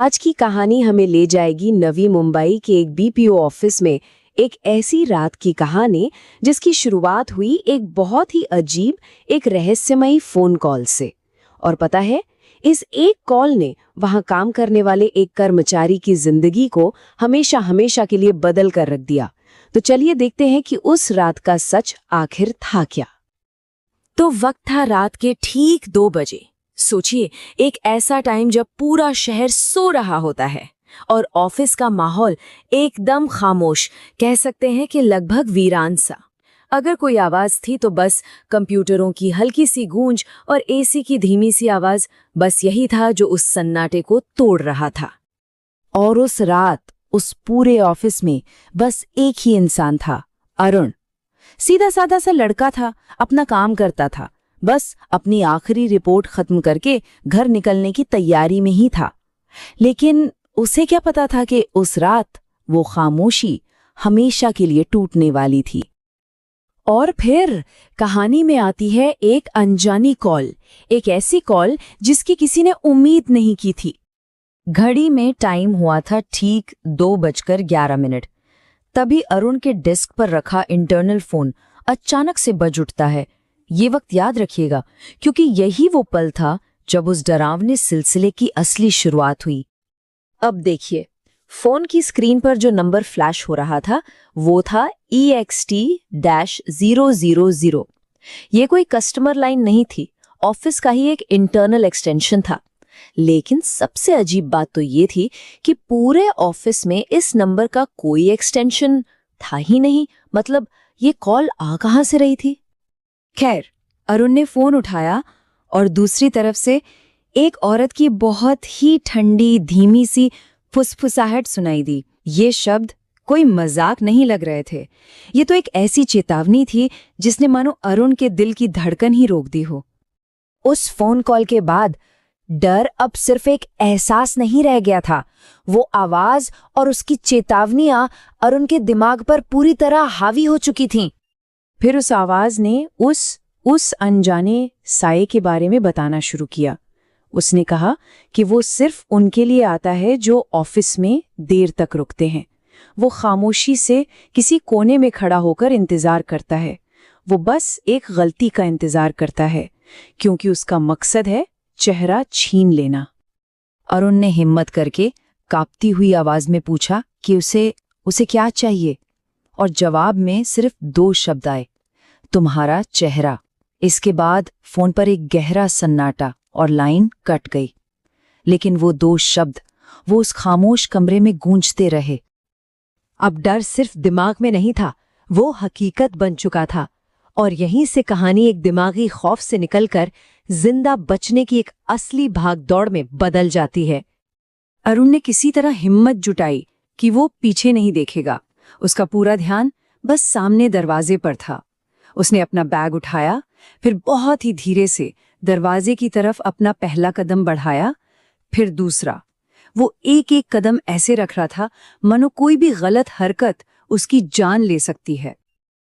आज की कहानी हमें ले जाएगी नवी मुंबई के एक बीपीओ ऑफिस में एक ऐसी रात की कहानी जिसकी शुरुआत हुई एक बहुत ही अजीब, एक रहस्यमयी फोन कॉल से। और पता है, इस एक कॉल ने वहां काम करने वाले एक कर्मचारी की जिंदगी को हमेशा हमेशा के लिए बदल कर रख दिया। तो चलिए देखते हैं कि उस रात का सच आखिर था क्या। तो वक्त था रात के ठीक 2 बजे। सोचिए, एक ऐसा टाइम जब पूरा शहर सो रहा होता है और ऑफिस का माहौल एकदम खामोश, कह सकते हैं कि लगभग वीरान सा। अगर कोई आवाज थी तो बस कंप्यूटरों की हल्की सी गूंज और एसी की धीमी सी आवाज, बस यही था जो उस सन्नाटे को तोड़ रहा था। और उस रात उस पूरे ऑफिस में बस एक ही इंसान था, अरुण। सीधा साधा सा लड़का था, अपना काम करता था, बस अपनी आखिरी रिपोर्ट खत्म करके घर निकलने की तैयारी में ही था। लेकिन उसे क्या पता था कि उस रात वो खामोशी हमेशा के लिए टूटने वाली थी। और फिर कहानी में आती है एक अनजानी कॉल, एक ऐसी कॉल जिसकी किसी ने उम्मीद नहीं की थी। घड़ी में टाइम हुआ था ठीक 2:11। तभी अरुण के डेस्क पर रखा इंटरनल फोन अचानक से बज उठता है। ये वक्त याद रखिएगा, क्योंकि यही वो पल था जब उस डरावने सिलसिले की असली शुरुआत हुई। अब देखिए, फोन की स्क्रीन पर जो नंबर फ्लैश हो रहा था वो था EXT-000। ये कोई कस्टमर लाइन नहीं थी, ऑफिस का ही एक इंटरनल एक्सटेंशन था। लेकिन सबसे अजीब बात तो ये थी कि पूरे ऑफिस में इस नंबर का कोई एक्सटेंशन था ही नहीं। मतलब ये कॉल आ कहां से रही थी? खैर, अरुण ने फोन उठाया और दूसरी तरफ से एक औरत की बहुत ही ठंडी धीमी सी फुसफुसाहट सुनाई दी। ये शब्द कोई मजाक नहीं लग रहे थे। ये तो एक ऐसी चेतावनी थी जिसने मानो अरुण के दिल की धड़कन ही रोक दी हो। उस फोन कॉल के बाद डर अब सिर्फ एक एहसास नहीं रह गया था, वो आवाज और उसकी चेतावनियां अरुण के दिमाग पर पूरी तरह हावी हो चुकी थीं। फिर उस आवाज ने उस अनजाने साये के बारे में बताना शुरू किया। उसने कहा कि वो सिर्फ उनके लिए आता है जो ऑफिस में देर तक रुकते हैं। वो खामोशी से किसी कोने में खड़ा होकर इंतजार करता है। वो बस एक गलती का इंतजार करता है, क्योंकि उसका मकसद है चेहरा छीन लेना। अरुण ने हिम्मत करके कांपती हुई आवाज में पूछा कि उसे क्या चाहिए, और जवाब में सिर्फ 2 शब्द आए, तुम्हारा चेहरा। इसके बाद फोन पर एक गहरा सन्नाटा और लाइन कट गई। लेकिन वो 2 शब्द वो उस खामोश कमरे में गूंजते रहे। अब डर सिर्फ दिमाग में नहीं था, वो हकीकत बन चुका था। और यहीं से कहानी एक दिमागी खौफ से निकलकर जिंदा बचने की एक असली भागदौड़ में बदल जाती है। अरुण ने किसी तरह हिम्मत जुटाई कि वो पीछे नहीं देखेगा। उसका पूरा ध्यान बस सामने दरवाजे पर था। उसने अपना बैग उठाया, फिर बहुत ही धीरे से दरवाजे की तरफ अपना पहला कदम बढ़ाया, फिर दूसरा। वो एक एक कदम ऐसे रख रहा था मानो कोई भी गलत हरकत उसकी जान ले सकती है।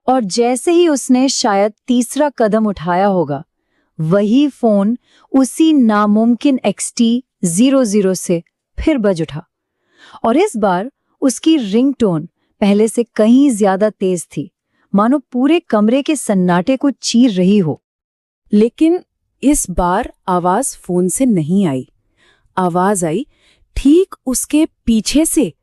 और जैसे ही उसने शायद तीसरा कदम उठाया होगा, वही फोन उसी नामुमकिन XT-00 से फिर बज उठा। और इस बार उसकी रिंगटोन पहले से कहीं ज्यादा तेज थी, मानो पूरे कमरे के सन्नाटे को चीर रही हो। लेकिन इस बार आवाज फोन से नहीं आई। आवाज आई ठीक उसके पीछे से,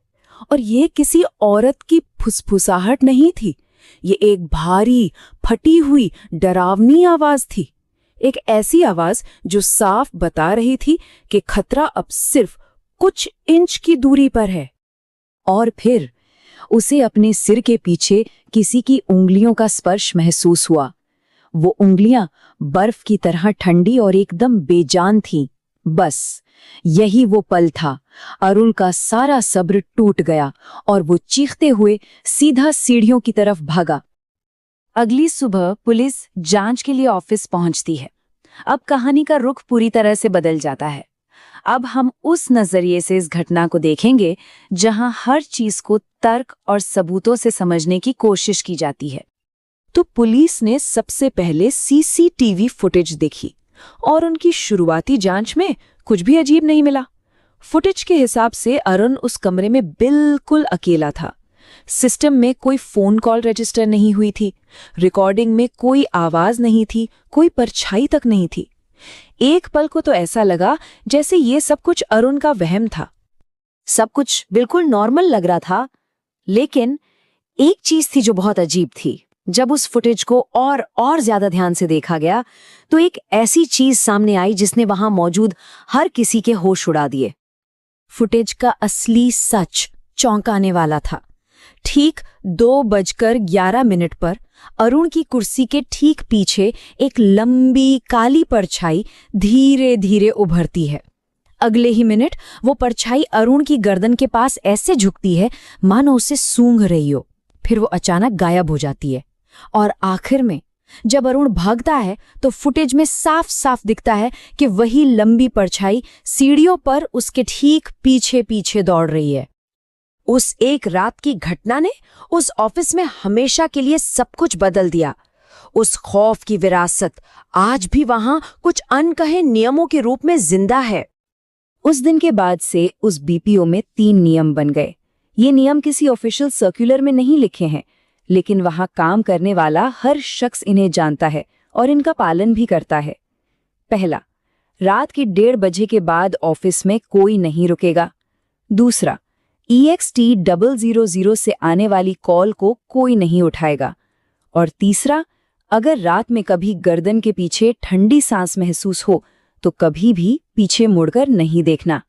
और ये किसी औरत की फुसफुसाहट नहीं थी। ये एक भारी, फटी हुई, डरावनी आवाज थी। एक ऐसी आवाज जो साफ बता रही थी कि खतरा अब सिर्फ कुछ इंच की दूरी पर है। और फिर उसे अपने सिर के पीछे किसी की उंगलियों का स्पर्श महसूस हुआ। वो उंगलियां बर्फ की तरह ठंडी और एकदम बेजान थीं। बस यही वो पल था। अरुण का सारा सब्र टूट गया और वो चीखते हुए सीधा सीढ़ियों की तरफ भागा। अगली सुबह पुलिस जांच के लिए ऑफिस पहुंचती है। अब कहानी का रुख पूरी तरह से बदल जाता है। अब हम उस नजरिए से इस घटना को देखेंगे जहां हर चीज को तर्क और सबूतों से समझने की कोशिश की जाती है। तो पुलिस ने सबसे पहले सीसीटीवी फुटेज देखी और उनकी शुरुआती जांच में कुछ भी अजीब नहीं मिला। फुटेज के हिसाब से अरुण उस कमरे में बिल्कुल अकेला था। सिस्टम में कोई फोन कॉल रजिस्टर नहीं हुई थी, रिकॉर्डिंग में कोई आवाज नहीं थी, कोई परछाई तक नहीं थी। एक पल को तो ऐसा लगा जैसे ये सब कुछ अरुण का वहम था। सब कुछ बिल्कुल नॉर्मल लग रहा था, लेकिन एक चीज थी जो बहुत अजीब थी। जब उस फुटेज को और ज्यादा ध्यान से देखा गया तो एक ऐसी चीज सामने आई जिसने वहां मौजूद हर किसी के होश उड़ा दिए। फुटेज का असली सच चौंकाने वाला था। ठीक 2:11 पर अरुण की कुर्सी के ठीक पीछे एक लंबी काली परछाई धीरे धीरे उभरती है। अगले ही मिनट वो परछाई अरुण की गर्दन के पास ऐसे झुकती है मानो उसे सूंघ रही हो। फिर वो अचानक गायब हो जाती है और आखिर में जब अरुण भागता है तो फुटेज में साफ साफ दिखता है कि वही लंबी परछाई सीढ़ियों पर उसके ठीक पीछे पीछे दौड़ रही है। उस एक रात की घटना ने उस ऑफिस में हमेशा के लिए सब कुछ बदल दिया। उस खौफ की विरासत आज भी वहां कुछ अनकहे नियमों के रूप में जिंदा है। उस दिन के बाद से उस बीपीओ में 3 नियम बन गए। ये नियम किसी ऑफिशियल सर्कुलर में नहीं लिखे हैं, लेकिन वहां काम करने वाला हर शख्स इन्हें जानता है और इनका पालन भी करता है। पहला, रात के 1:30 बजे के बाद ऑफिस में कोई नहीं रुकेगा। दूसरा, EXT 000 से आने वाली कॉल को कोई नहीं उठाएगा। और तीसरा, अगर रात में कभी गर्दन के पीछे ठंडी सांस महसूस हो तो कभी भी पीछे मुड़कर नहीं देखना।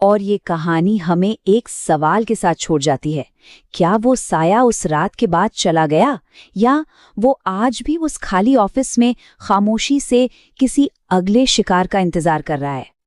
और ये कहानी हमें एक सवाल के साथ छोड़ जाती है, क्या वो साया उस रात के बाद चला गया या वो आज भी उस खाली ऑफिस में खामोशी से किसी अगले शिकार का इंतजार कर रहा है।